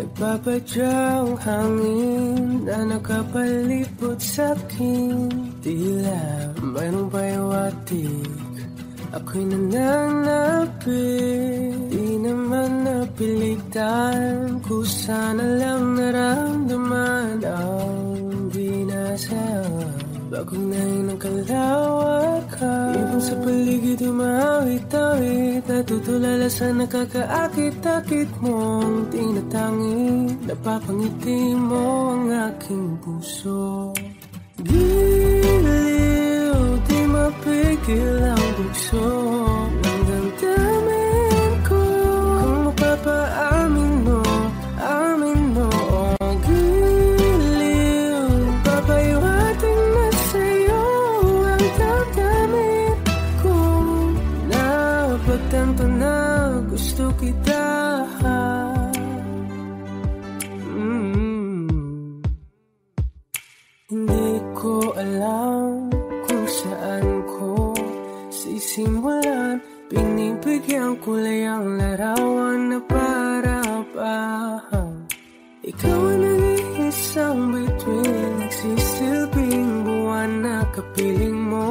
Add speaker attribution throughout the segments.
Speaker 1: Nagpapadyang hangin na nakapalipot sa'kin. Tila mayroong payawatig, ako'y nananapit. Di naman napilitan, kusana lang naramdaman ang binasa. Bagong nahin ang kalawakan, ibang sa paligid umawit-awit. Natutulala sa nakakaakit-akit mong tinatangi. Napapangiti mo ang aking puso. Giliw, di mapigil ang bugso ng damdamin ko. Kung mapapaamin mo, amin mo. Oh, giliw, papahiwating na sa'yo ang damdamin ko. Napagtanto na gusto kita. Hindi ko alam kung saan ko sisimulan. Pinibigyan kulay ang larawan na para-parahan. Ikaw ang nag-iisang bituin, nagsisilbing buwan na kapiling mo.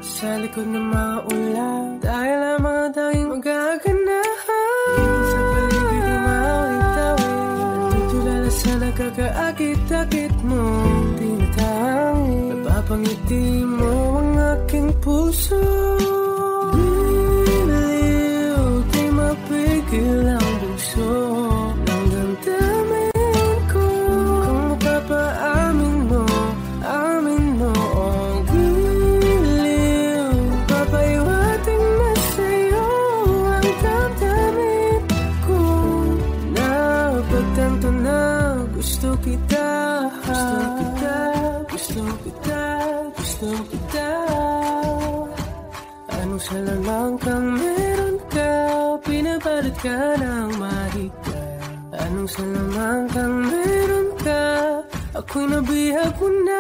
Speaker 1: Sa likod ng mga ulan, dahil lamang ang tanging magaganahan. Ibig sa paligid umawit-awit, natutulala sa nakakaakit-akit mo. Napapangiti mo ang aking puso. Giliw, di mapigil ang bugso ng damdamin ko. Kung mapapaamin mo, amin mo. Oh, giliw, papahiwating na sa'yo ang damdamin ko. Napagtanto na gusto kita. Gusto kita, gusto kita. Anong salamang kang meron ka, pinapalit ka ng mahika. Anong salamang kang meron ka, ako'y nabihag mo na.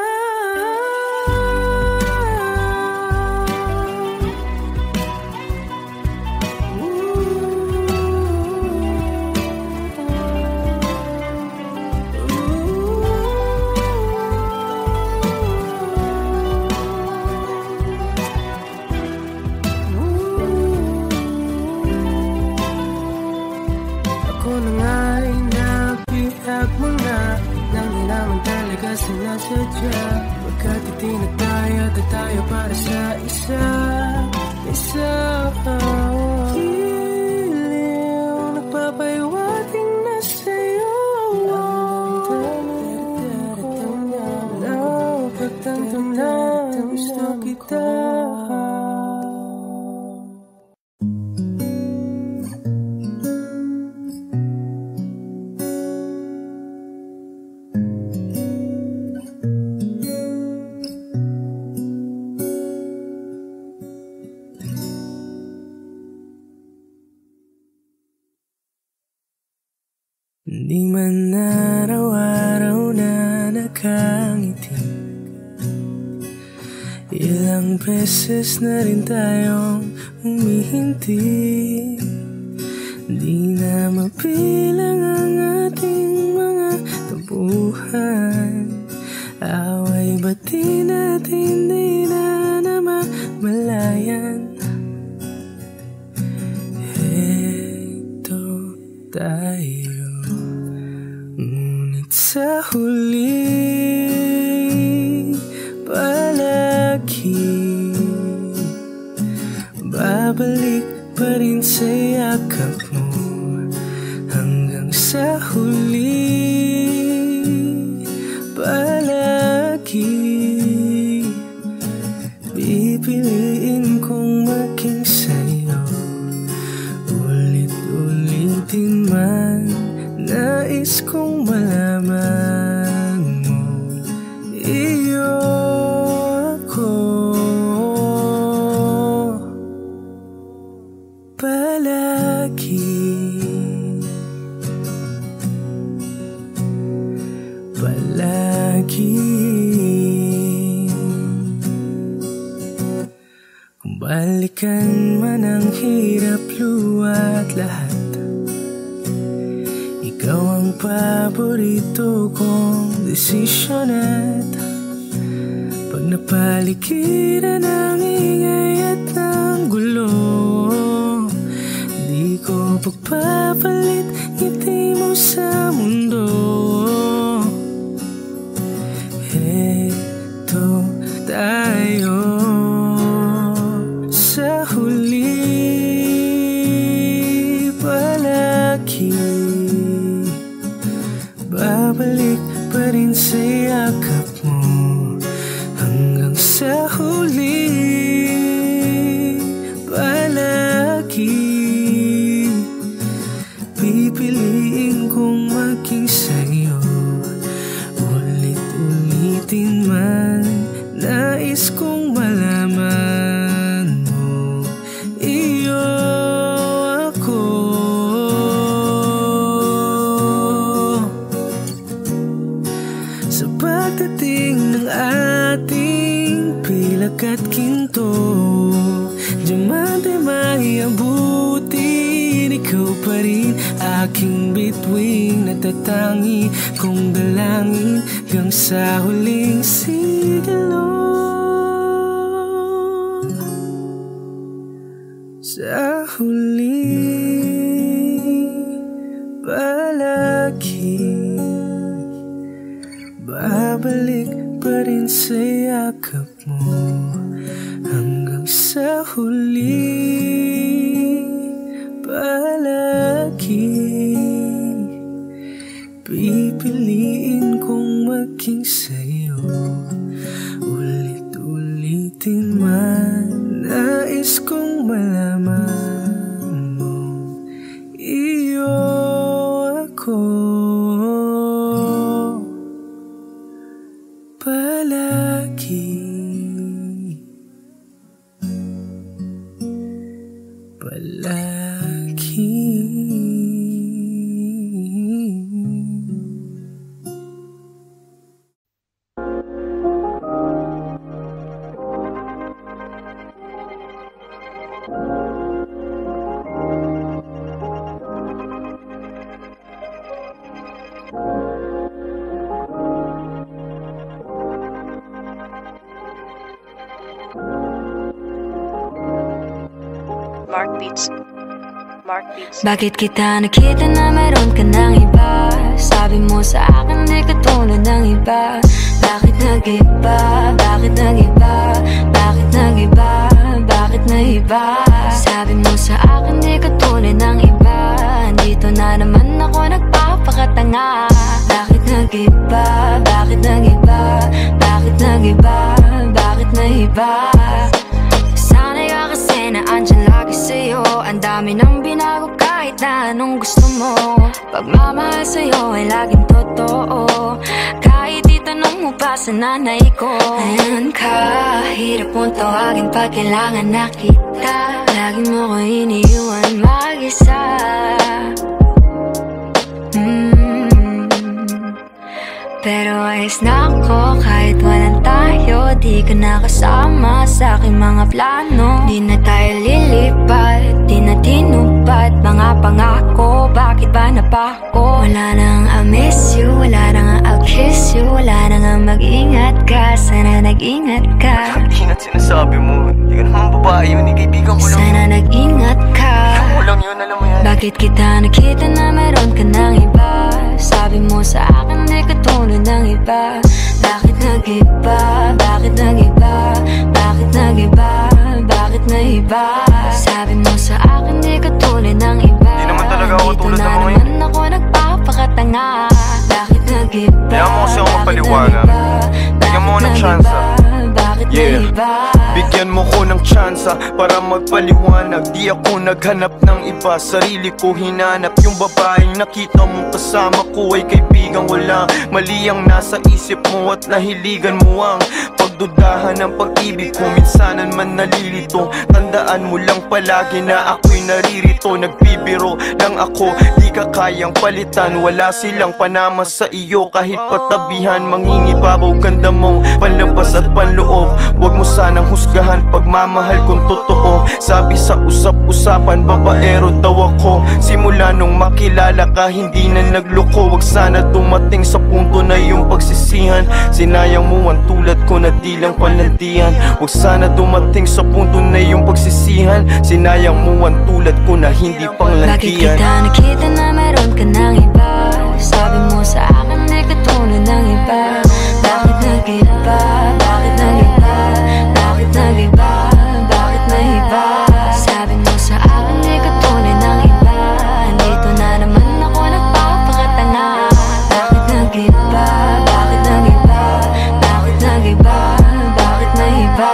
Speaker 1: Sinasadya, pagkat itinataya tayo para sa isa. Giliw, nagpapahiwating na sa'yo napagtanto na gusto kita. Di man araw-araw na nakangiti, ilang beses na rin tayong humihinti. Di na mapilang ang ating mga tampuhan. Away ba't di natin di na namamalayan? Heto tayo, ngunit sa huli palagi babalik pa rin sa yakap mo. Hanggang sa huli palagi pipiliin kong maging sa'yo. Ulit-ulitin man, nais kong malaman mo, iyo ako. Palagi kung balikan man ang hirap luwa't lahat, ikaw ang ang paborito kong desisyon at pag napaligiran ng ingay at ng gulo, di ko pagpapalit ngiti mo sa mundo. Heto tayo sa huli palagi, babalik pa rin sa yakap mo hanggang sa huli palagi. Pipiliin kong maging sa'yo, ulit-ulitin man. Nais kong malaman mo, iyo ako. Sa pagdating ng ating pilak at ginto, diamante may abutin, ikaw pa rin aking bituin, natatangi kong dalangin hanggang sa huling sigilo. Sa huli palagi, babalik pa rin sa yakap mo hanggang sa huli palagi. Pipiliin kong maging sa'yo, ulit-ulitin man. Nais kong malaman mo, iyo ako palagi, palagi.
Speaker 2: Bakit kita nakita na meron ka ng iba? Sabi mo sa akin di ka tulad ng iba. Bakit nag-iba? Bakit nag-iba? Bakit nag-iba? Bakit nag-iba? Sabi mo sa akin di ka tulad ng iba. Dito na naman ako nagpapakatanga. Bakit nag-iba? Bakit nag-iba? Bakit nag-iba? Bakit nag-iba? Sanay ka kasi na andyan lagi sa'yo. Ang dami nang binago kahit na anong gusto mo. Pagmamahal sa'yo ay laging totoo. Kahit itanong mo pa sa nanay ko. Ayan ka, hirap mong tawagin pag kailangan na kita. Lagi mo ko iniiwan mag-isa. Pero ayos na ako kahit walang tayo. Di ka nakasama sa aking mga plano. Di na tayo lilipat, di na tinupad mga pangako. Bakit ba napako? Wala nang I miss you, wala nang I'll kiss you. Wala nang mag-ingat ka, sana nag-ingat ka.
Speaker 3: Ingat sinasabi mo, di ka naman babae yun, kaibigan ko lang.
Speaker 2: Sana nag-ingat ka.
Speaker 3: Ako lang yun, alam mo yan.
Speaker 2: Bakit kita nakita na meron ka ng iba? Sabi mo sa akin di ka tulad ng iba. Bakit nag-iba? Bakit nag-iba? Bakit nag-iba? Bakit nag-iba? Sabi mo sa akin di ka tulad ng iba.
Speaker 3: Di naman talaga ako tulad ng mga yun.
Speaker 2: Dito na naman ako nagpapakatanga. Bakit nag-iba?
Speaker 3: Kaya mo kasi ako mapaliwanag. Bigyan mo ng tsansa. Yeah, bigyan mo ko ng tsansa para magpaliwanag. Di ako naghanap ng iba, sarili ko hinanap. Yung babaeng nakita mong kasama ko ay kaibigan. Wala mali ang nasa isip mo at nahiligan mo ang pinagdudahan ng pag-ibig ko, minsanan man nalilito. Tandaan mo lang palagi na ako'y naririto. Nagbibiro lang ako, di ka kayang palitan. Wala silang panama sa iyo, kahit patabihan. Mangingibabaw ganda mong panlabas at panloob. Huwag mo sanang husgahan pagmamahal kung totoo. Sabi sa usap-usapan, babaero daw ako. Simula nung makilala ka, hindi na nagloko. Huwag sana dumating sa punto na iyong pagsisihan. Sinayang mo ang tulad ko na di lang panandian. Huwag sana dumating sa punto na iyong pagsisihan. Sinayang mo ang tulad ko na hindi panglandian.
Speaker 2: Bakit kita nakita na meron ka ng iba? Sabi mo sa akin di ka tulad ng iba. Bakit nag-iba? Bakit nag-iba? Bakit nag-iba? Bakit nag-iba? Sabi mo sa akin di ka tulad ng iba. Dito na naman ako nagpapakatanga. Bakit nag-iba? Bakit nag-iba? Bakit nag-iba? Bakit nag-iba?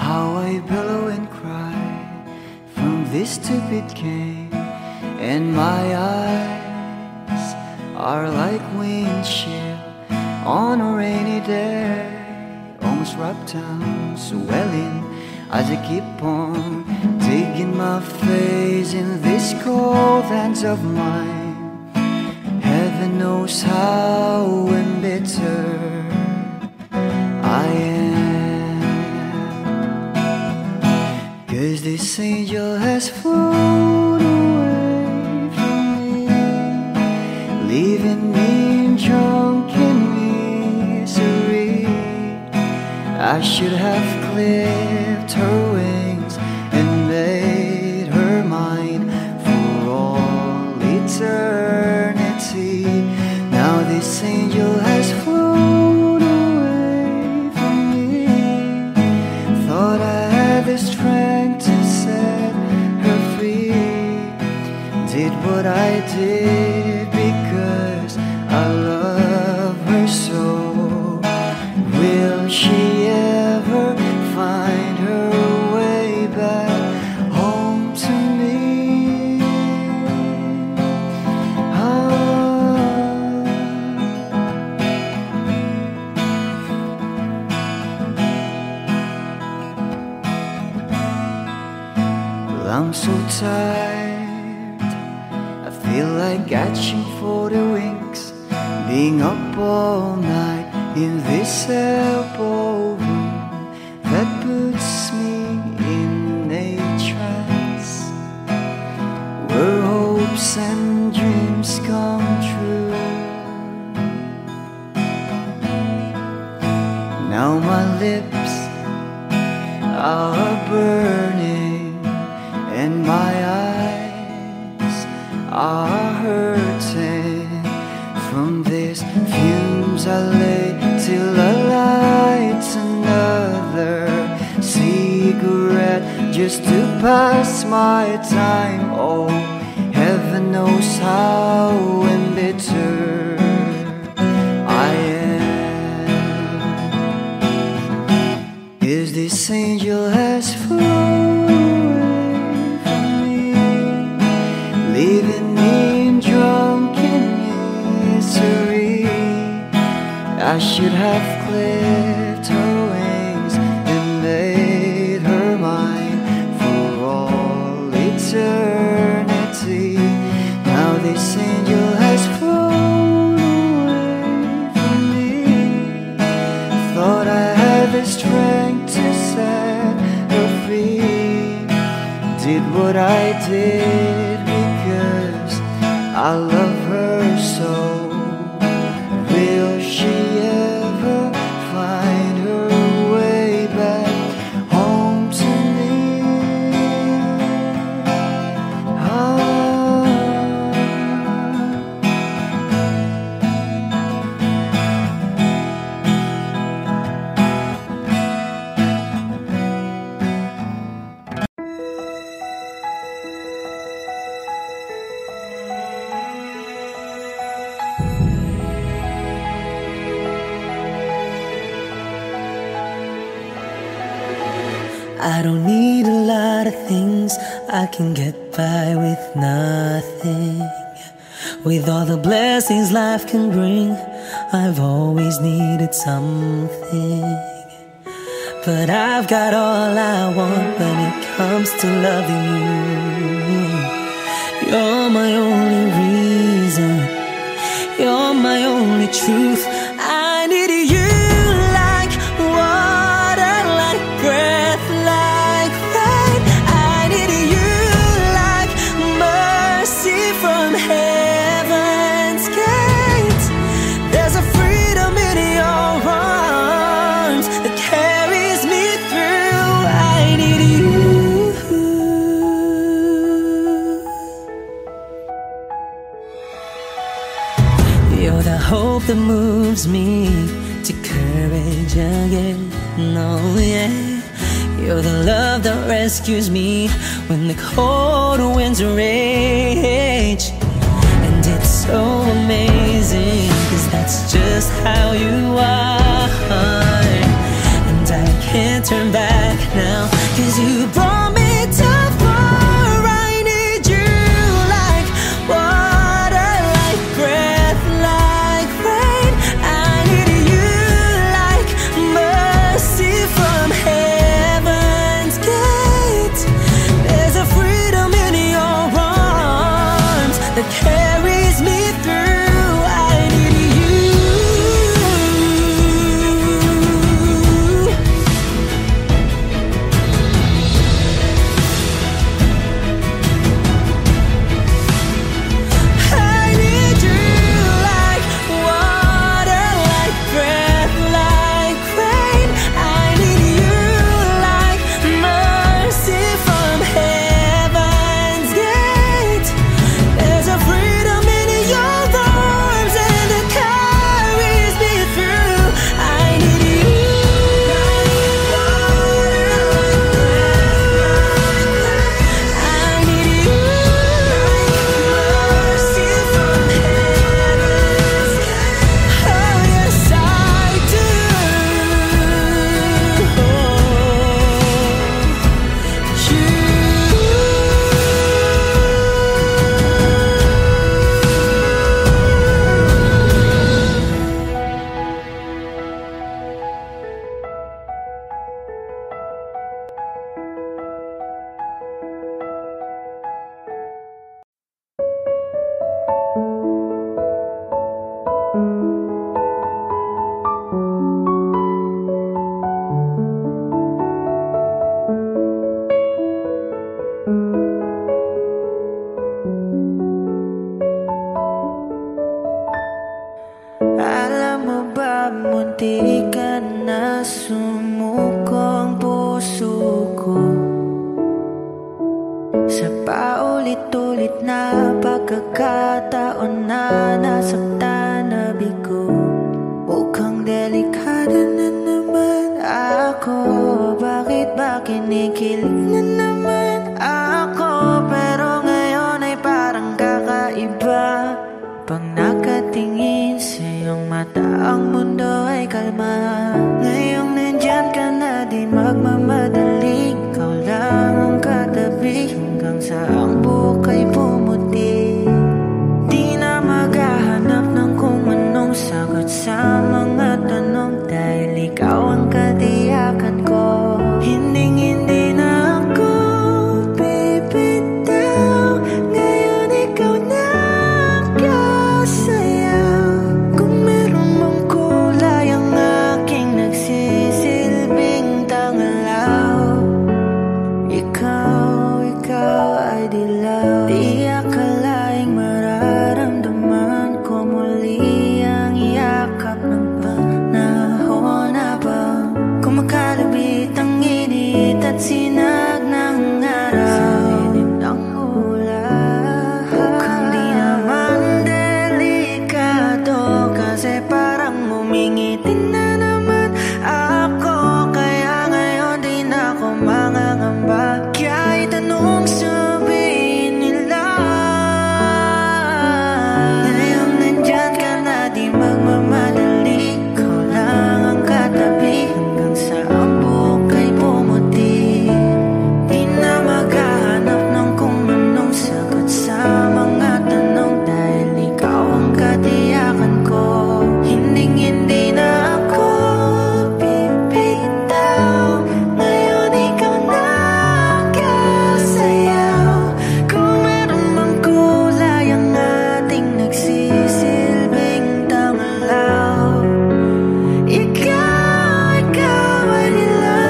Speaker 4: how I bellow and cry from this stupid game, and my eyes are like windshield on a rainy day, almost rubbed down, swelling as I keep on digging my face in these cold hands of mine. Heaven knows how embittered I am, 'cause this angel has flown away from me, leaving me drunken misery. I should have clipped her wings and made her mine for all eternity. Now this angel has flown away from me. Thought I had the strength to set her free. Did what I did because I love her so. Will she ever find her way back home to me? Well, I'm so tired, I feel like catching for the wings, being up all night in this elbow room that puts me in a trance, where hopes and dreams come true. Now my lips are burning and my eyes are hurting from these fumes I lay till I light another cigarette just to pass my time. Oh, heaven knows how embittered I am, 'cause this angel has flown away from me, leaving me drunken misery. I should have clipped her wings and made her mine for all eternity. Now this angel has flown away from me. Thought I had the strength to set her free. Did what I did because I love her so. Will she ever find her way back home to me?
Speaker 1: I don't need a lot of things, I can get by with nothing. With all the blessings life can bring, I've always needed something. But I've got all I want when it comes to loving you. You're my only reason, you're my only truth. I need you like water, like breath, like rain. I need you like mercy from heaven's gate. There's a freedom in your arms that carries me through. I need you. You're the hope that moves me to courage again. No, yeah. You're the love that rescues me when the cold winds rage. And it's so amazing, 'cause that's just how you are. And I can't turn back now, 'cause you brought me too far. I need you like water, like breath, like rain. I need you like mercy from heaven's gate. There's a freedom in your arms that carries me through. I need you. I need you like water, like breath, like rain. I need you like mercy from heaven's gate. There's a freedom in your arms and it carries me through. I need you. I need you like mercy from heaven's gate. Oh yes I do.
Speaker 4: Alam mo ba, munti ka na sumuko ang puso ko sa paulit-ulit na pagkakataon na nasaktan na bigo. Mukhang delikado na naman ako. Bakit ba kinikilig na naman ako? Pero ngayon ay parang kakaiba. Pag nakatingin sa iyong mata, ang mundo ay kalma. Ngayong nandyan ka na, di magmamadali. Ikaw lang ang katabi hanggang sa ang buhok ay pumuti. Di na maghahanap ng kung anong sagot sa mga tanong, dahil ikaw ang katiyakan ko. Hinding-hindi na ako bibitaw. Ngayon ikaw na sayaw. Kung meron mang kulay ang aking nagsisilbing tangalaw, ikaw ay dilaw. Di akalaing mararamdaman ko muli ang yakap ng panahon habang kumakalabit ang init at sinag ng araw sa lilim ng ulan. Mukhang di naman kasi parang umingiti na naman ako. Kaya ngayon di na ako mangangamba. Kahit anong sabihin nila, ngayong nandyan ka na, di magmamadali. Ikaw lang ang katabi hanggang sa ang buhok ay pumuti. Di na maghahanap ng kung anong sagot sa mga tanong, dahil ikaw ang katiyakan ko. Hinding-hindi na ako bibitaw. Ngayon ikaw na kasayaw. Kung meron mang kulay ang ating nagsisilbing tangalaw, ikaw ay dilaw.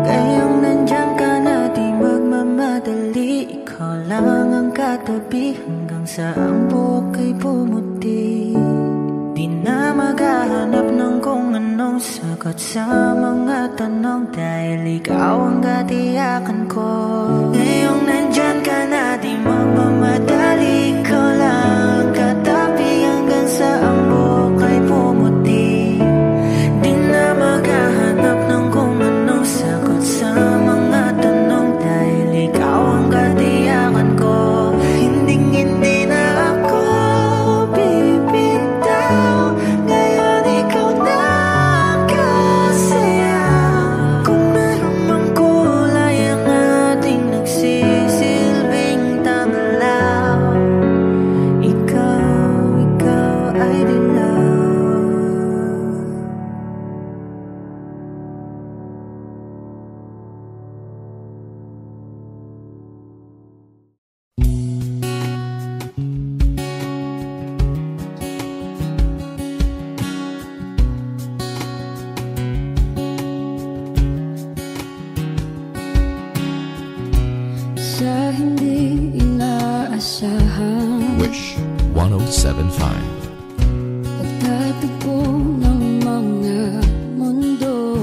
Speaker 4: Ngayong nandyan ka na, di magmamadali. Ikaw lang ang katabi hanggang sa ang buhok ay pumuti. Di na maghahanap ng kung anong sagot sa mga tanong, dahil ikaw ang katiyakan ko. Ngayong nandyan ka na, di magmamadali. Ikaw lang ang katabi hanggang sa ang buhok ay pumuti. Di na maghahanap ng kung anong sagot
Speaker 2: sa hindi inaasahan.
Speaker 5: Wish 107.5.
Speaker 2: Pagtatagpo ng mga mundo,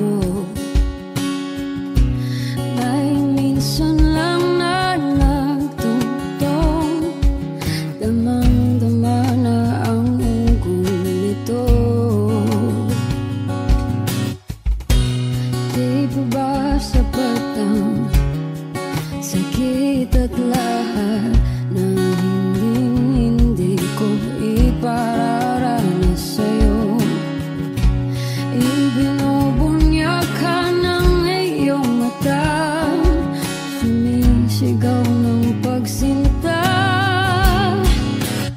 Speaker 2: may minsan lang na nagtutong, damang-dama na ang unggoy nito. Di ba ba sapat ang sakit at lahat na hindi ko ipararanas sa'yo? Ibinubunyag ka ng iyong mata, sumisigaw ng pagsinta.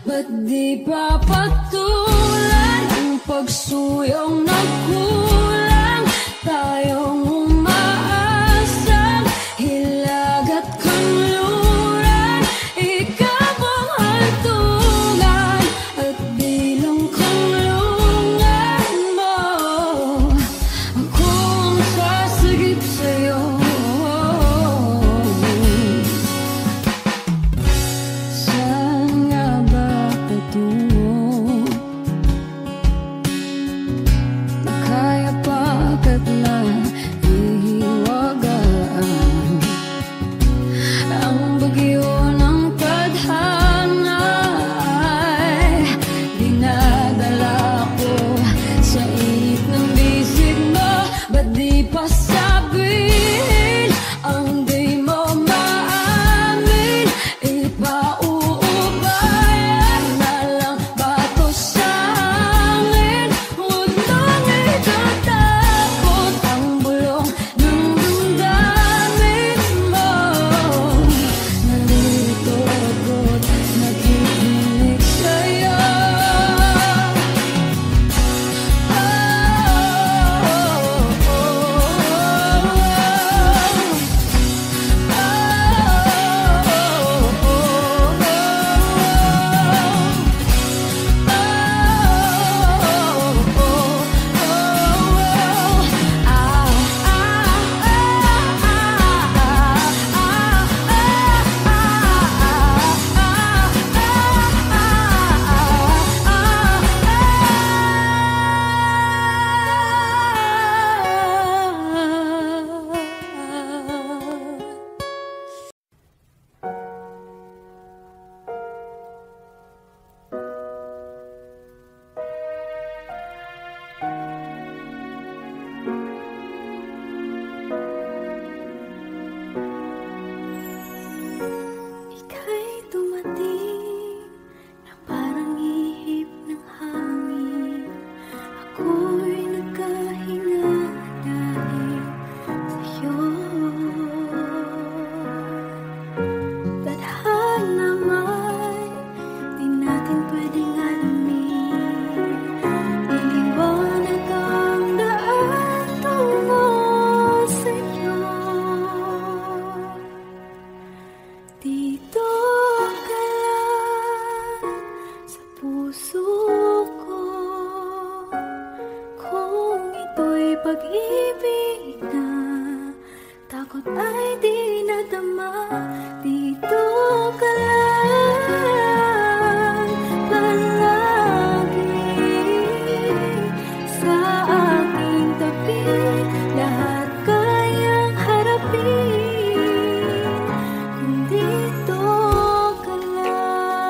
Speaker 2: Ba't di pa patulan ang pagsuyong nagkulang? Tayong umaasang hilag at kanluran, ikaw ang hantungan at bilang kanlungan mo. Ako ang sasagip sa'yo. Saan nga ba patungo? Nakaya pagkat na ihiwagaan ang bagyo ng tadhana ay dinadala ko sa init ng bisig mo. Ba't di pa sabihin ang di mo maamin? Ipauubayan na lang ba to sa akin? Huwag nang itatakot ang bulong ng damdamin mo. Nalilito ako't nakikinig sa'yo. Ika'y dumating na parang ihip ng hangin. Ako'y nagkahinga dahil sa'yo. Tadhana may di natin pwedeng alamin. Iliwanag ang daan tungo sa'yo. Dito ka lang sa puso ko, kung ito'y pag-ibig na takot ay di nadama. Dito ka lang palagi sa aking tabi, lahat kayang harapin kung dito ka lang.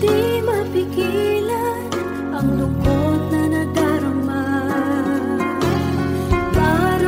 Speaker 2: Di mapigilan ang lungkot na nadarama, para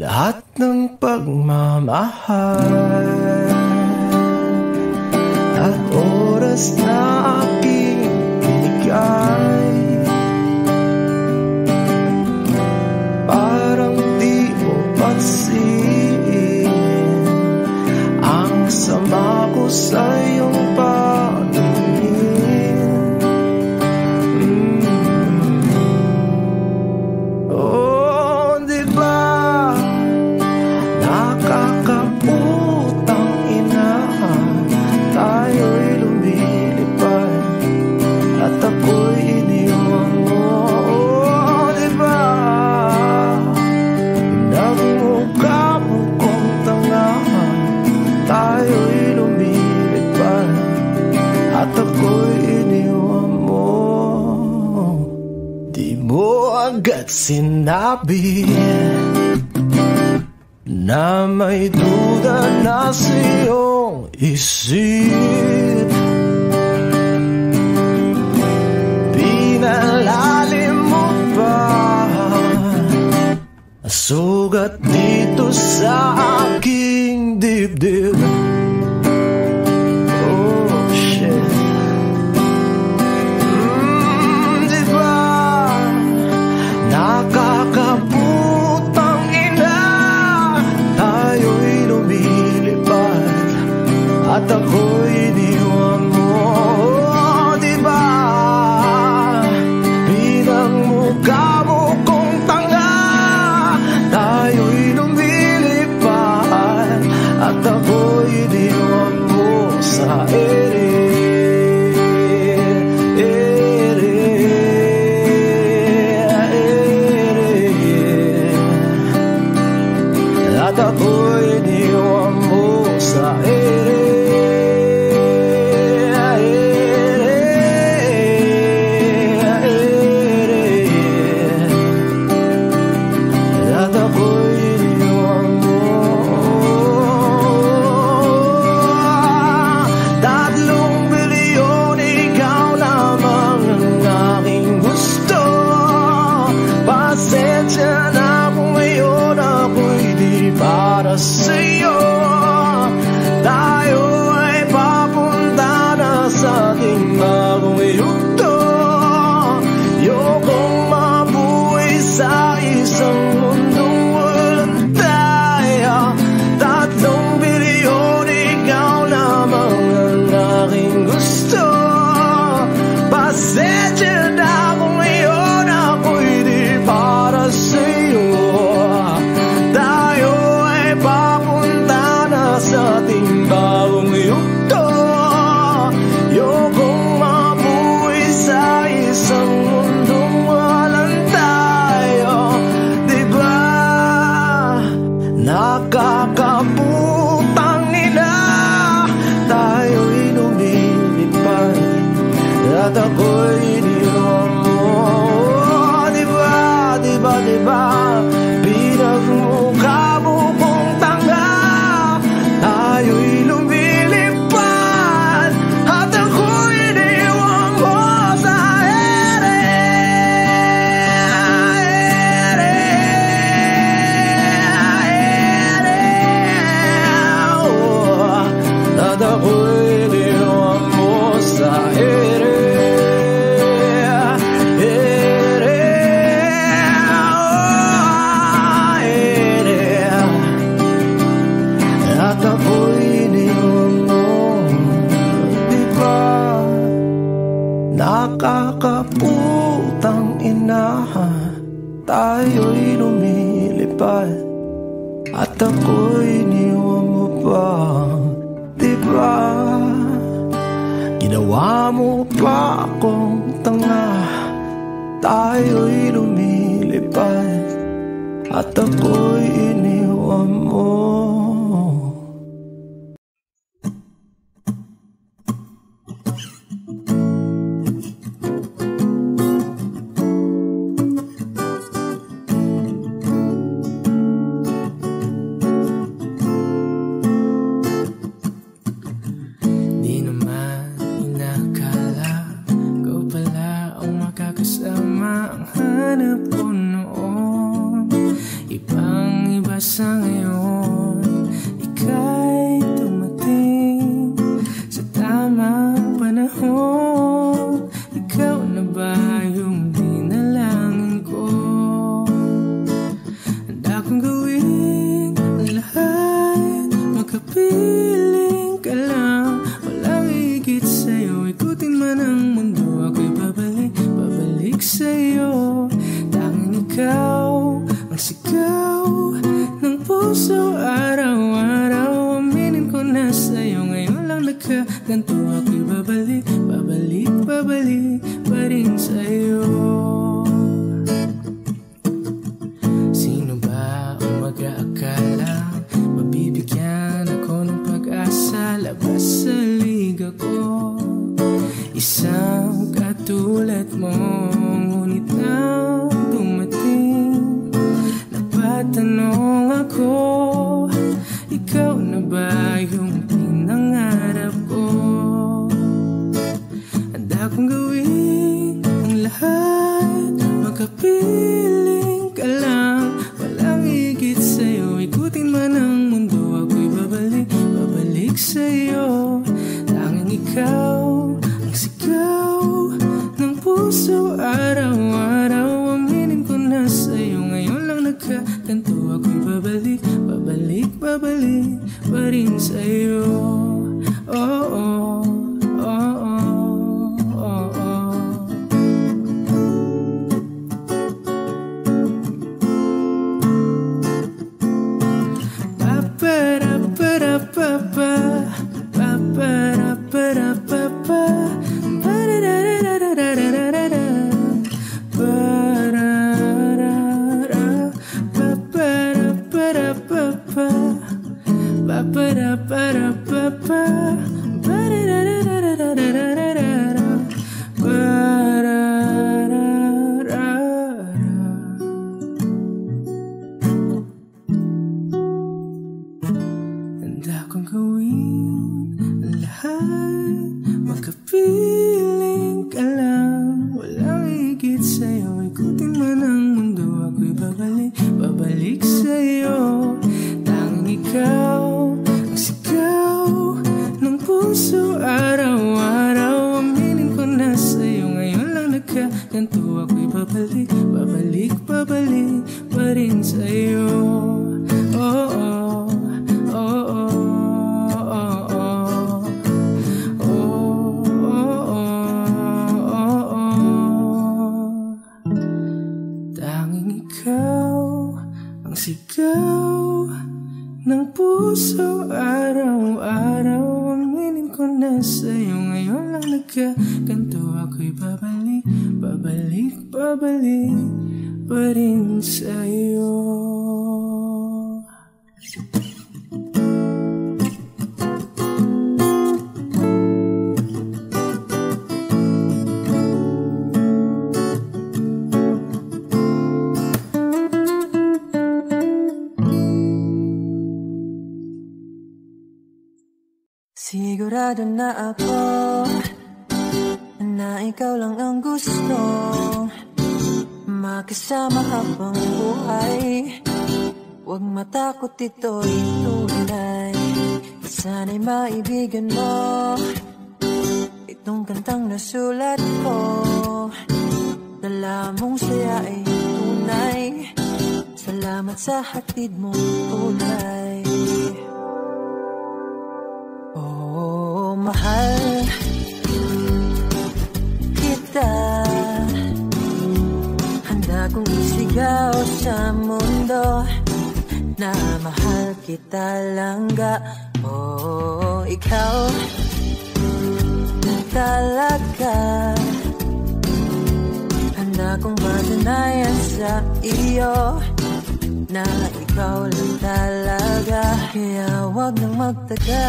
Speaker 1: lahat ng pagmamahal at oras na aking binigay. Parang di mo pansin ang sama ko sa iyong paningin. Oh, di ba nakakaputang ina, tayo'y lumilipad at ako'y iniwan mo. Oh, di ba nagmukha mo kong tanga, tayo'y lumilipad at ako'y iniwan mo. Di mo agad sinabi na may duda na sa iyong isip. Pinalalim mo pa sugat dito sa aking dibdib. Oh shit. Di ba nakakaputang ina, tayo'y lumilipad at ako'y iniwan mo. Oh, di ba pinagmukha mo kong tanga, tayo'y lumilipad at ako'y iniwan mo sa ere. At ako'y iniwan mo sa ere. At ako'y iniwan mo. Tatlong bilyon, ikaw lamang ang aking gusto. Pasensya na kung ngayon ako'y di para sa'yo. Tayo ay papunta na sa ating bagong yugto. Ayokong mabuhay sa isang mundong walang tayo. Tatlong bilyon, ikaw lamang ang aking gusto. Pasensya na kung ngayon ako'y di para sa'yo. Tayo ay papunta na sa ating bagong yugto. Ayokong mabuhay sa isang mundong walang tayo. Di ba nakakaputang ina, tayo'y lumilipad at ako'y iniwan mo. Di ba, di ba, di ba pinagmukha mo kong tanga, tayo'y lumilipad at ako'y iniwan mo sa ere. Oh, at ako'y iniwan mo sa ere. At ako'y iniwan mo. Di ba nakakaputang ina, tayo'y lumilipad at ako'y iniwan mo pa. Di ba ginawa mo pa akong tanga, tayo'y lumilipad at ako'y iniwan mo. sa ngayon, ika'y dumating sa tamang panahon. Ikaw na ba yung dinalangin ko? Handa kong gawin ang lahat, makapiling ka lang. Walang higit sa'yo, ikutin man ang mundo, ako'y babalik, babalik sa'yo. Tanging ikaw ang sigaw ng puso araw-araw. Aminin ko na sa'yo, ngayon lang nagkaganto, ako'y babalik, babalik, babalik pa rin sa'yo. Sino ba ang mag-aakala mabibigyan ako ng pag-asa? Labas sa liga ko, isang katulad mo, ngunit nang dumating, napatanong ako, ikaw na ba yung pinangarap ko? Handa kong gawin ang lahat, makapiling ka lang. Walang higit sa'yo, ikutin man ang mundo, ako'y babalik, babalik sa'yo. Tanging ikaw ang sigaw ng puso araw-araw. Aminin ko na sa'yo, ngayon lang nagkaganto, ako'y babalik, babalik, babalik pa rin sa'yo. Oh, oh, oh, oh, oh, oh. Ba-ba-da-ba-da-ba-ba, ba-ba-da-ba-da-ba-ba, ba-da-da-da-da-da-da-da-da, ba-da-da-da, ba-ba-da-ba-da-ba-ba, ba-ba-da-ba-da-ba-ba, ba-da-da-da-da-da-da-da-da, ba-da-da-da. Handa kong gawin ang lahat, makapiling ka lang. Walang higit sa'yo, ikutin man ang mundo, ako'y babalik, babalik sa'yo. Tanging ikaw ang sigaw ng puso araw-araw. Aminin ko na sa'yo, ngayon lang nagkaganto, ako'y babalik, babalik, babalik pa rin sa'yo. Oh, oh, oh, oh, oh, oh, oh, oh, oh. Tanging ikaw ang sigaw ng puso araw-araw. Aminin ko na sa'yo, ngayon lang nagkaganto, ako'y babalik, babalik, babalik pa rin sa'yo.
Speaker 6: Sigurado na ako na ikaw lang ang gusto makasama habang buhay. Huwag matakot, ito'y tunay. Sana'y maibigan mo itong kantang nasulat ko. Dala mong saya ay tunay. Salamat sa hatid mong kulay. Oh, mahal kita, handa kong isigaw sa mundo na mahal kita langga. Oh, ikaw na talaga, handa kong patunayan sa iyo na ikaw lang talaga. Kaya wag nang magtaga,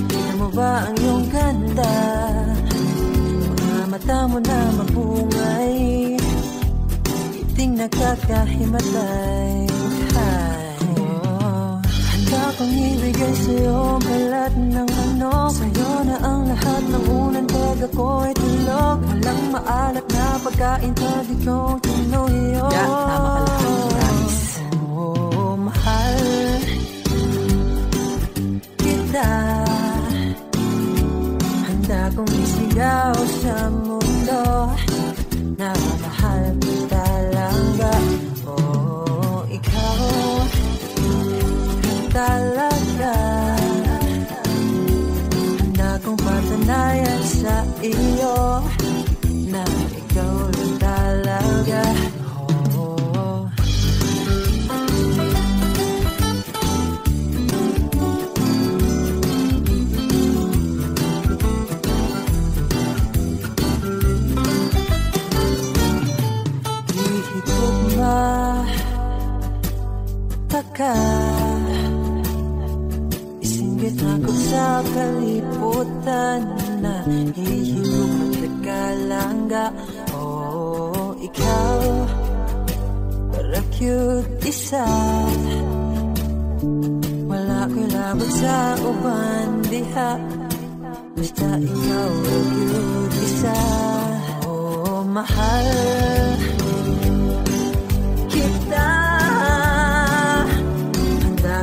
Speaker 6: tingnan mo ba ang iyong ganda? Mga mata mo na mapungay, iting nakakahimatay. Oh, handa kong ibigay sa'yo balat ng manok. Sa'yo na ang lahat ng unang pag ako'y tulog. Walang maalat na pagkain pag ikaw tinuyo. Yeah, tama ka lang, guys. Oh, akong isigaw sa mundo na mahal kita talaga. Oh, ikaw talaga. Handa kong patunayan sa iyo na ikaw lang talaga. Taka, isinggit ako sa kaliputan na hihirog ng tagalangga. Oh, ikaw, para cute isa. Wala ko'y labot sa uban diha, basta ikaw cute isa. Oh, mahal kita,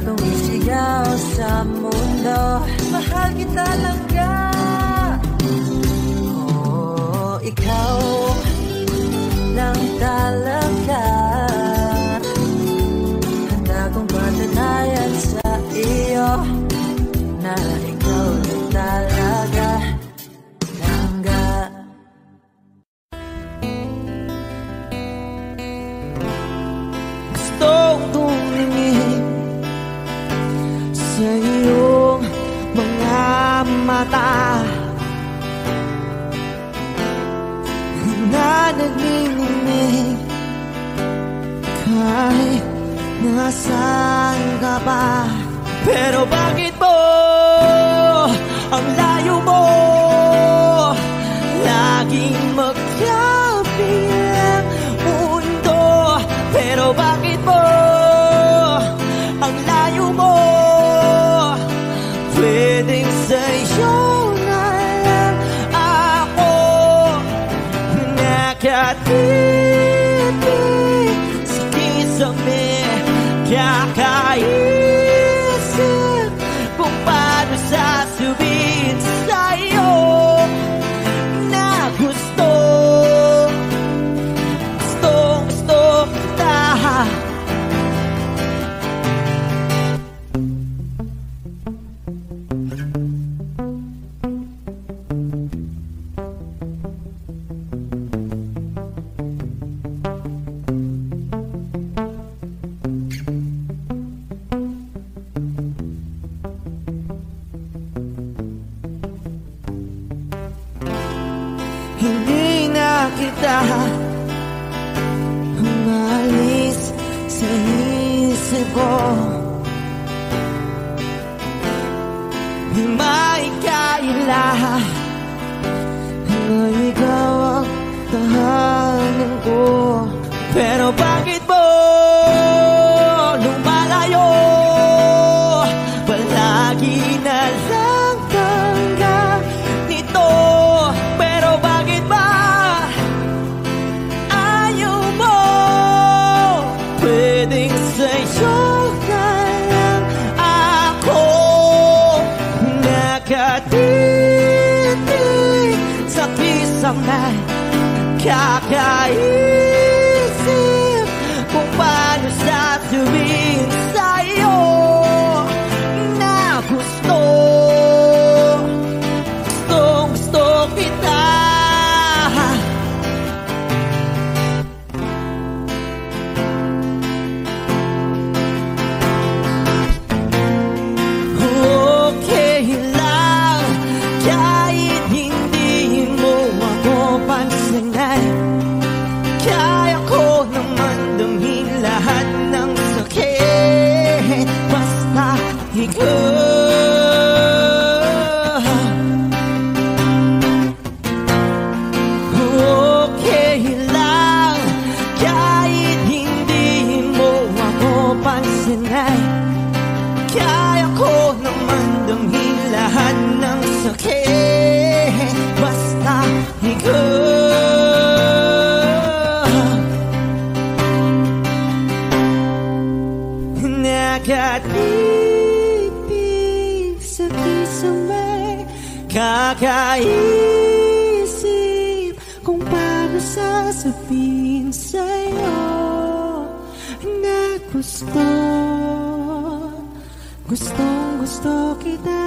Speaker 6: kung isigaw sa mundo, mahal kita langga. Oh, ikaw lang talaga. Handa kong patunayan sa iyo na ikaw lang talaga. Langga.
Speaker 7: Gusto tumingin sa iyong mga mata na nagniningning kahit nasaan ka pa. Pero bakit mo ang layo mo laging magkabilang mundo? Pero bakit mo ang layo mo pwedeng sa'yo na lang ako nakatitig sa kisame, kakaisip kung paano sasabihin sa'yo na gusto kita. Hindi na kita umalis sa isip ko, di maikaila na ikaw ang tahanan ko. Pero bakit mo lumalayo? Palagi na lang hanggang nito. Pero bakit ba ayaw mo? Pwedeng sa'yo na lang ako nakatitig sa kisame, kakaisip kung paano sasabihin sa'yo na gusto kita. Okay lang kahit hindi mo ako pansinin, Nakaisip kung paano sasabihin sa'yo na gustong-gusto kita.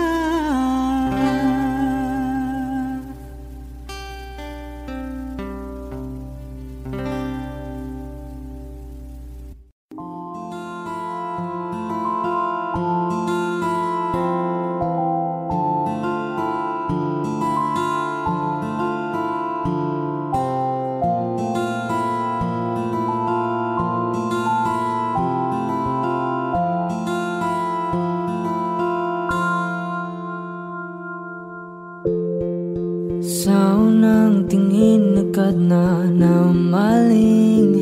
Speaker 6: Sa unang tingin agad na namaling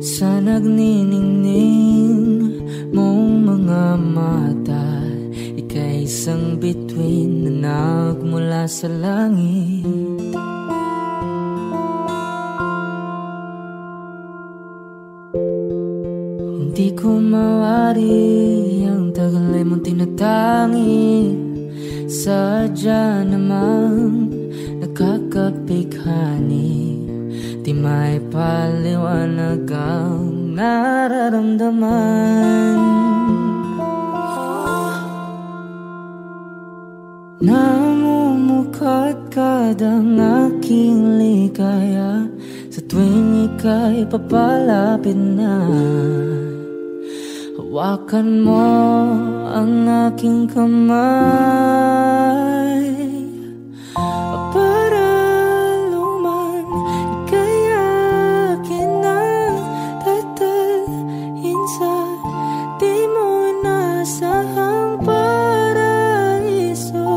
Speaker 6: sa nagniningning mong mga mata. Ika'y isang bituin na nagmula sa langit. Hindi ko mawari ang tagal ay mong tinatangi. Sadya namang nakakapighani, di may paliwanag ang nararamdaman. Namumukadkad ang aking ligaya sa tuwing ika'y papalapit na. Hawakan mo ang aking kamay para luman ika'y akin na tatalhin sa di mo inasahang paraiso.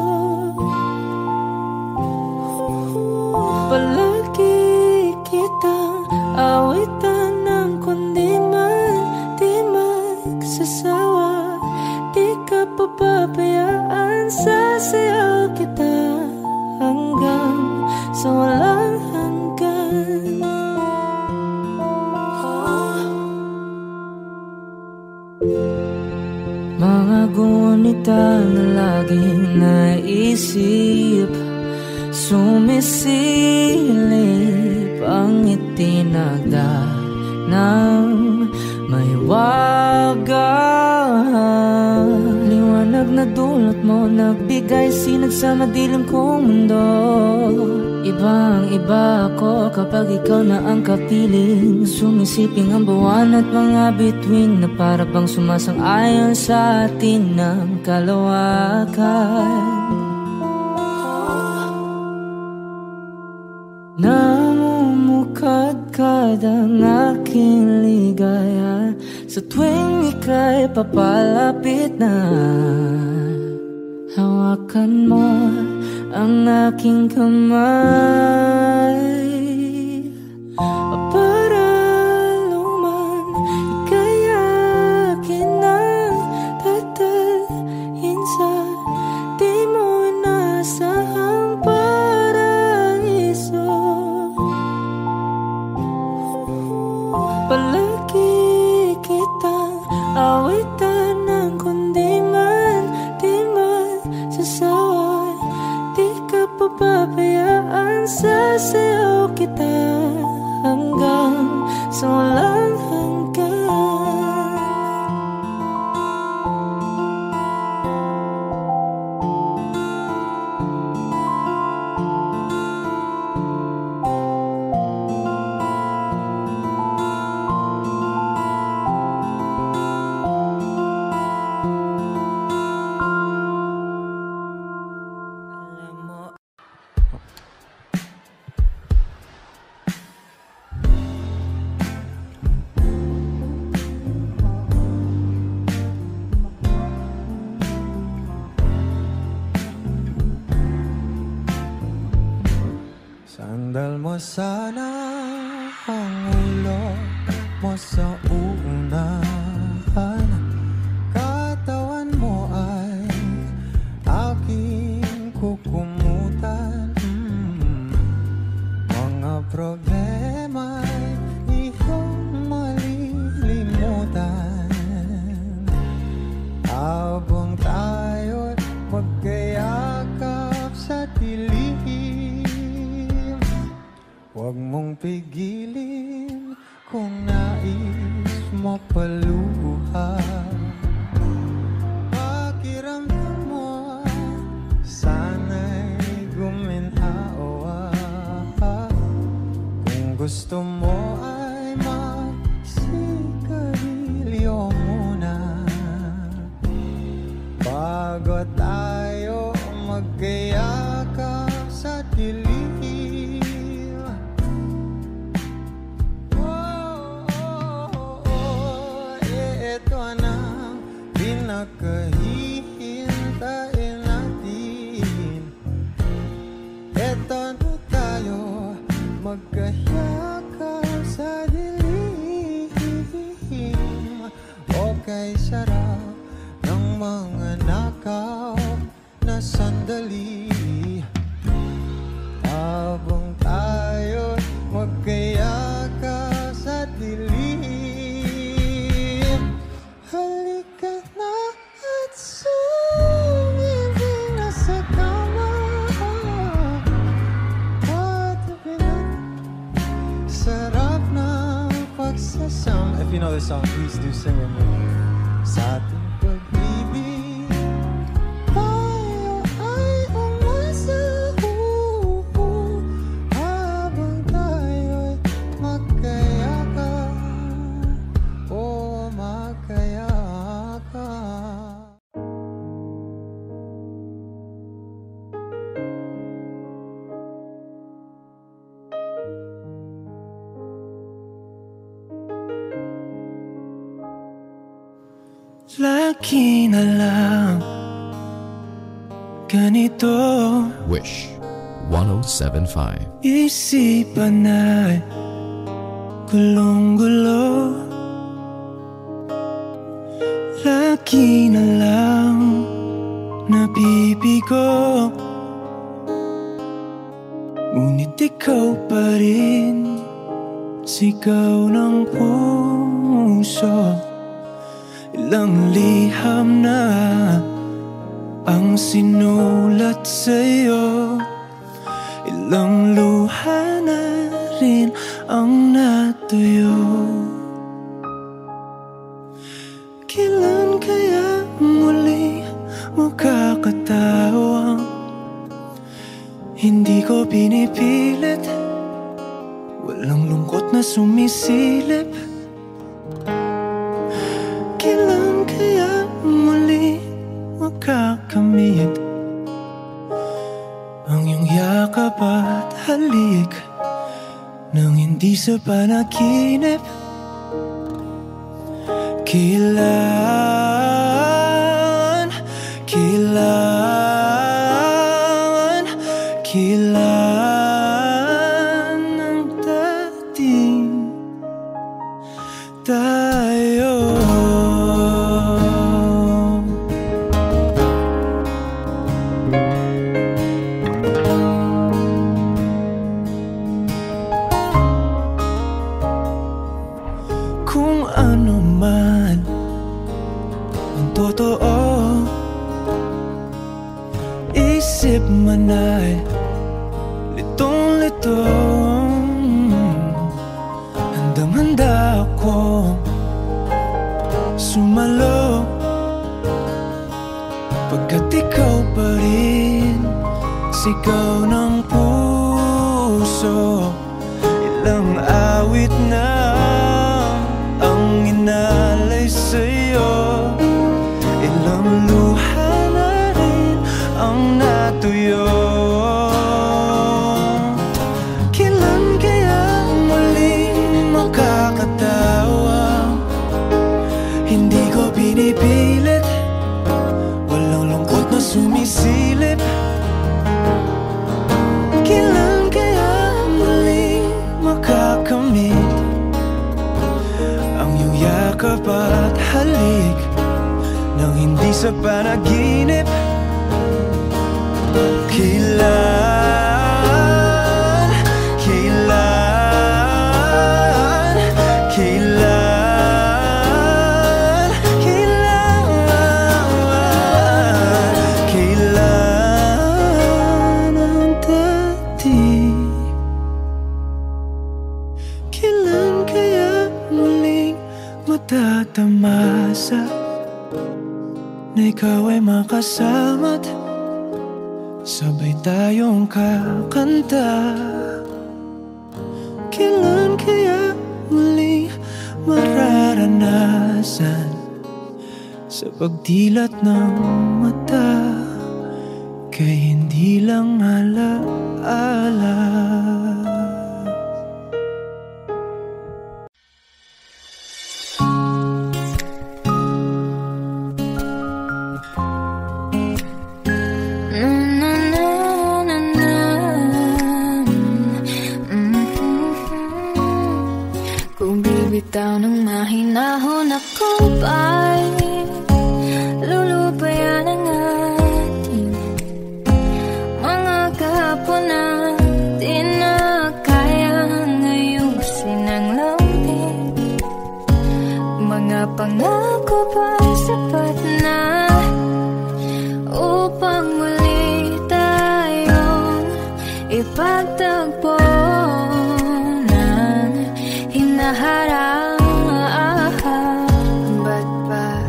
Speaker 6: Palagi kitang awitan ng kundi man di magsasawa. Di ka papabayaan, sasayaw kita hanggang sa walang hanggan. Mga gunita na laging naisip, sumisilip ang itinagda ng may wagang liwanag na dulot mo, nagbigay sinag sa madilim kong mundo. Ibang iba ako kapag ikaw na ang kapiling, sumisiping ang buwan at mga bituin na para bang sumasang-ayon sa atin ng kalawakan. Namumukadkad ang aking ligaya sa tuwing ika'y papalapit na. Hawakan mo ang aking kamay para luman ika'y akin na tatalhin sa di mo inasahang paraiso. Palagi kitang awitan ng kundi man di magsasawa. Di ka papabayaan, sasayaw kita hanggang sa walang hanggan.
Speaker 8: Sandal mo sana ang ulo mo sa unahan, katawan mo ay aking kukumutan. Mga problema'y iyong malilimutan habang tayo'y magkayakap sa pigilin kung nais mo paluha. Pakiramdam mo sana'y guminhawa. Kung gusto mo ay magsigarilyo muna bago tayo magkayakap sa dilim. Pinakahihintayin natin. Eto na tayo magkahiyakap sa dilim. Okay, sarap ng mga nakaw na sandali habang tayo magkahiyakap sa dilim. Halika na at sumibig na sa kama. Patabi na, sarap ng pagsasama. If you know this song, please do sing with me. Sa ating pag-ibig tayo ay umasa habang tayo'y magkayakap. Oh, magkayakap. Lagi na lang ganito.
Speaker 5: Wish 1075.
Speaker 8: Isipan ay gulong-gulo. Lagi na lang nabibigo. Ngunit ikaw pa rin, sigaw ng puso. Ilang liham na ang sinulat sa'yo. Ilang luha na rin ang natuyo. Kailan kaya muli makakatawang hindi ko pinipilit, walang lungkot na sumisilip. Kailan kaya muli makakamit ang iyong yakap at halik nang hindi sa panaginip? Kailan, kailan, kailan ang dating tayo? Kung ano man ang totoo, isip man ay litong-litong. Handang-handa akong sumalo, pagkat ikaw pa rin, sigaw ng puso. Ilang awit na ang inalay sa'yo, ilang luha na rin ang natuyo. Kailan kaya muling makakatawa? Hindi ko pinipilit, walang lungkot na sumisilip. Kailan kaya muling makakamit ang iyong yakap at halik nang hindi sa panaginip? Kailan, kailan, kailan, kailan, kailan ang dating
Speaker 1: ikaw ay makasama't sabay tayong kakanta. Kailan kaya muli mararanasan sa pagdilat ng mata kay hindi lang alaala.
Speaker 2: Kung bibitaw ng mahinahon ako ba'y lulupayan ang ating mga kahapon na di na kayang ayusin ang lambing. Mga pangako ba'y sapat na upang muli tayong ipagtagpo ng hinaharap? Ba't ba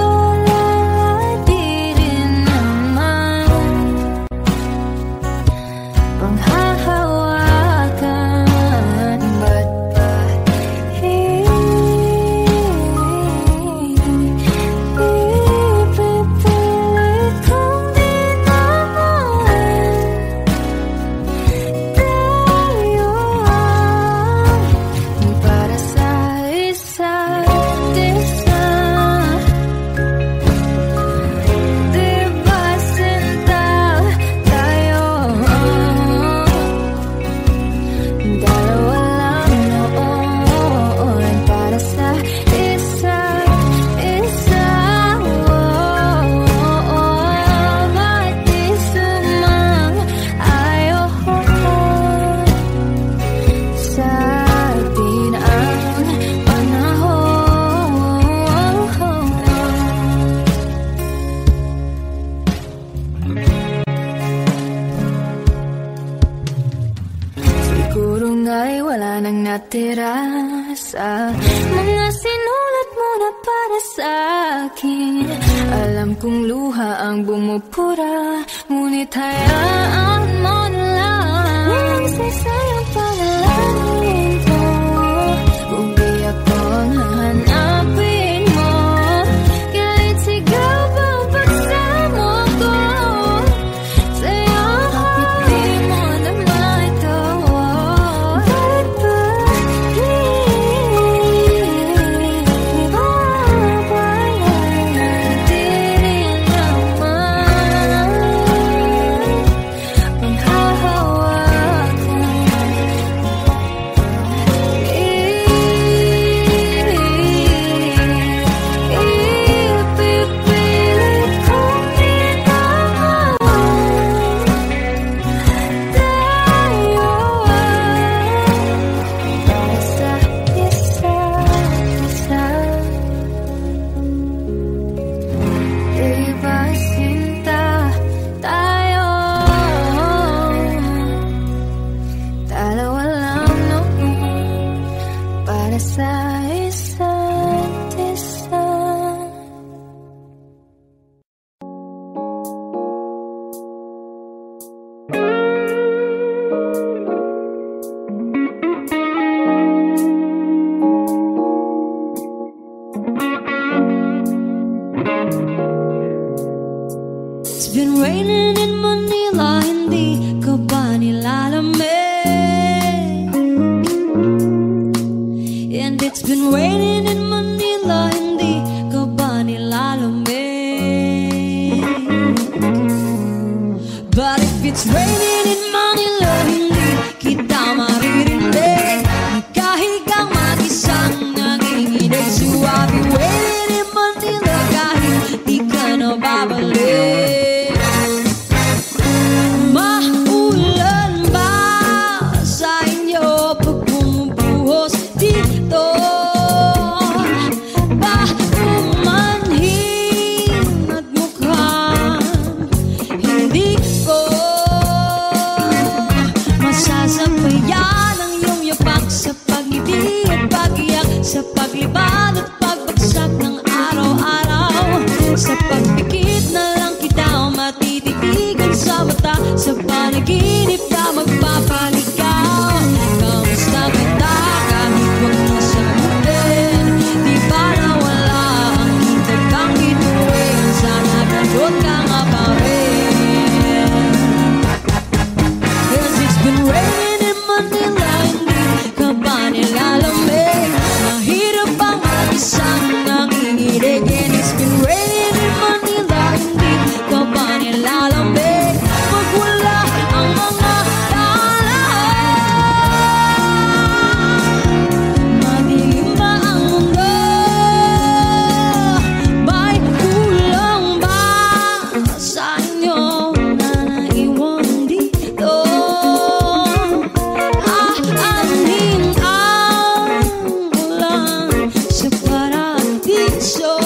Speaker 2: papalagi rin naman panghahawakan? Ba't ba ipipilit kong di naman tayo para sa isa't isa? Di ba sinta tayo? Dalawa lang noon para sa isa't isa. Ba't di sumang-ayon sa atin ang panahon? Siguro nga'y wala nang natira sa mga sinulat mo na para sa akin. Alam kong luha ang bumupura, ngunit hayaan mo na lang. Walang saysayang panalangin ko kung di ako ang hahanapin mo. Kahit sigaw pa ang pagsamo ko sa'yo, bakit di mo naman ito? Bakit ba papalagi rin naman panghahawakan? Ipipilit kong di naman tayo para sa isa't isa. Di ba sinta tayo? Dalawa lang noon para sa isa't isa.
Speaker 6: It's been raining in Manila, hindi ka ba nilalamig? And it's been raining in Manila, hindi ka ba nilalamig? But if it's raining in Manila, hindi kita maririnig. Nagkahigang mag-isang nanginginig. So I'll be waiting in Manila kahit di ka na babalik. Maulan ba sa inyo pag bumubuhos dito? Ba umanhin at mukhang hindi ko masasabayan ang iyong yapak sa pag-ibig at pag-iyak Sa panaginip na magpapaligaw. Kamusta kita kahit wag na sagutin? Di ba nawala ang hintay kang bituin? Sana ganun ka nga pa rin. Cause it's been raining in Manila, hindi ka ba nilalamig? Mahirap bang mag-isang nanginginig? And it's been raining in Manila, hindi ka ba nilalamig? Pag wala ang mga daan, madilim ba ang mundo? May kulang ba sa inyo na naiwan dito? Aanhin ang ulan sa paradiso.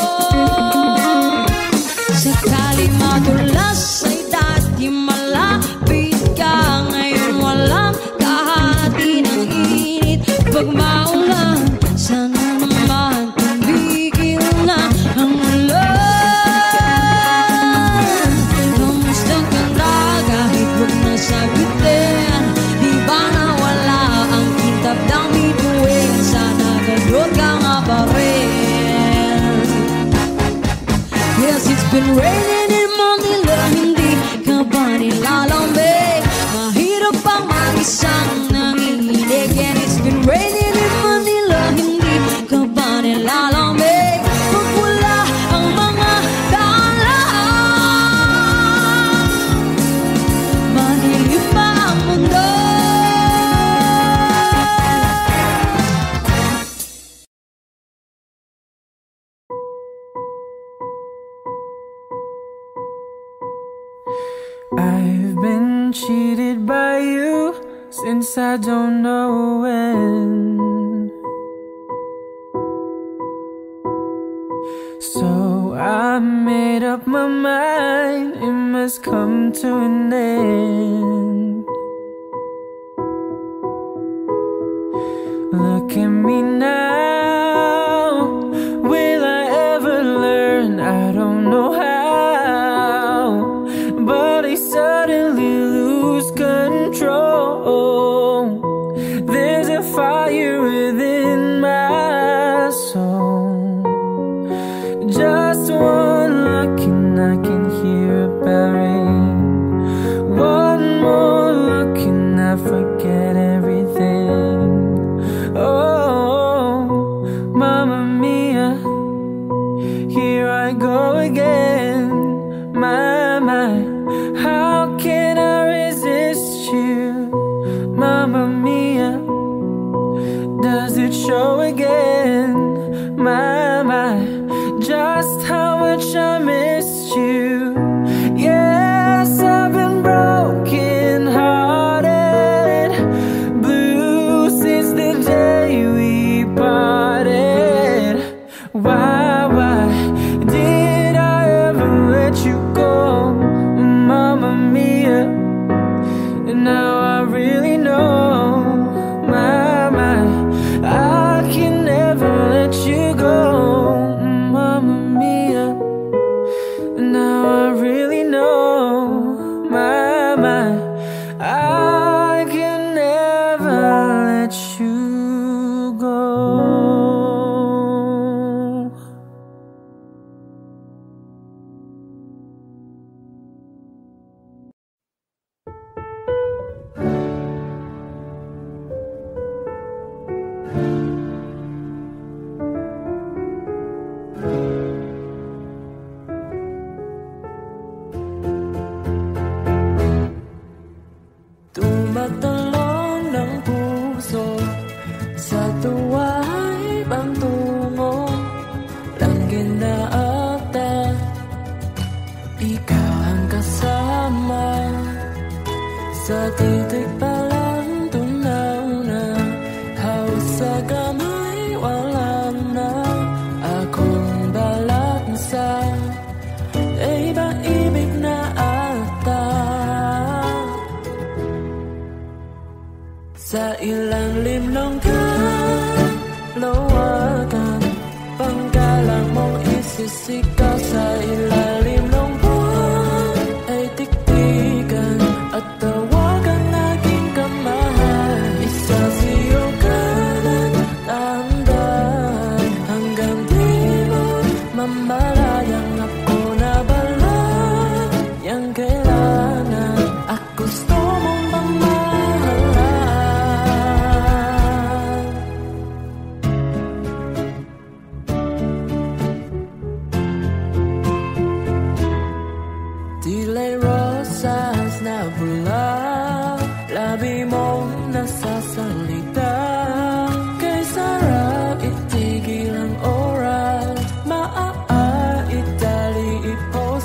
Speaker 6: Sakali madulas ay dati malapit ka. Ngayon walang kahati ng init. Pag maulan, sana naman tumigil na ang ulan. Kamusta ka na kahit wag na sagutin? Di ba nawala ang kitab ng bituin? Sana ganun ka nga pa rin. Yes, it's been raining in Manila, hindi ka ba nilalamig? Mahirap bang mag-isang nanginginig? And it's been raining in Manila, hindi ka ba nilalamig? Pag wala ang mga daan, madilim ba ang mundo?
Speaker 1: I've been cheated by you since I don't know when. So I made up my mind, it must come to an end. Look at me now, will I ever learn? I don't know how, but I suddenly lose control. There's a fire within my soul. Just one look and I can hear a bell ring. One more look and I forget everything. Oh, Mamma Mia, here I go again. My, how can I resist you? Mamma Mia, does it show again? My, just how much I missed you. Yes, I've been broken hearted, blue since the day we parted. Why did I ever let you go, Mamma Mia? And now I really know, my, I can never let you go, Mamma Mia. And now I really know, my, I can never let you go. Tumatalon ng puso sa tuwa'y pangtungo. Langin na ata, ikaw ang kasama. Sa titig pa lang tunaw na, hawas sa kamay wala na. Akong balansa, iba-ibig na ata. Sa ilalim ng kalawakan, panggalang mong isisigaw. Sa ilalim ng buwan ay tiktikan at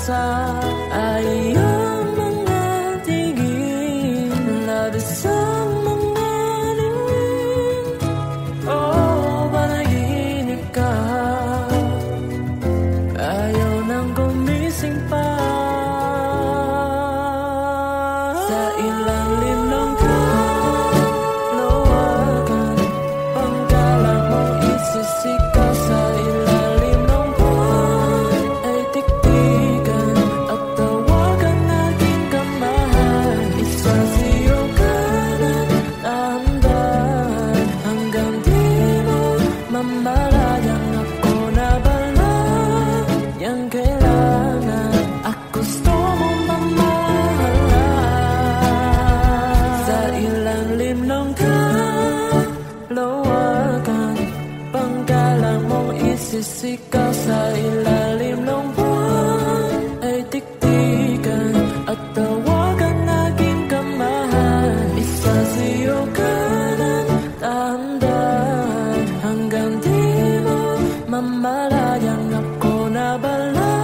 Speaker 1: pag-asa ay iyong mga tingin, labis ang mga lingin. Oh, panaginip ka, ayaw nang gumising pa. Sa ilalim ng kalawakan, pangkala mong isisikaw. Sa ilalim ng buwan ay tiktikan at tawagan aking kamahal. Isasiyo ka ng dahan-dahan hanggang di mo mamalayang ako na bala. Yang kailangan at gusto mong mamahalan. Sa ilalim ng kalawakan, panggalang mong isisikaw. Sa ilalim ng buwan ay tiktikan at tawagan aking kamahal. Isasiyo ka ng dahan-dahan hanggang di mo mamalayang ako na bala.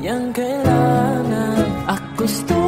Speaker 1: Yang kailangan at gusto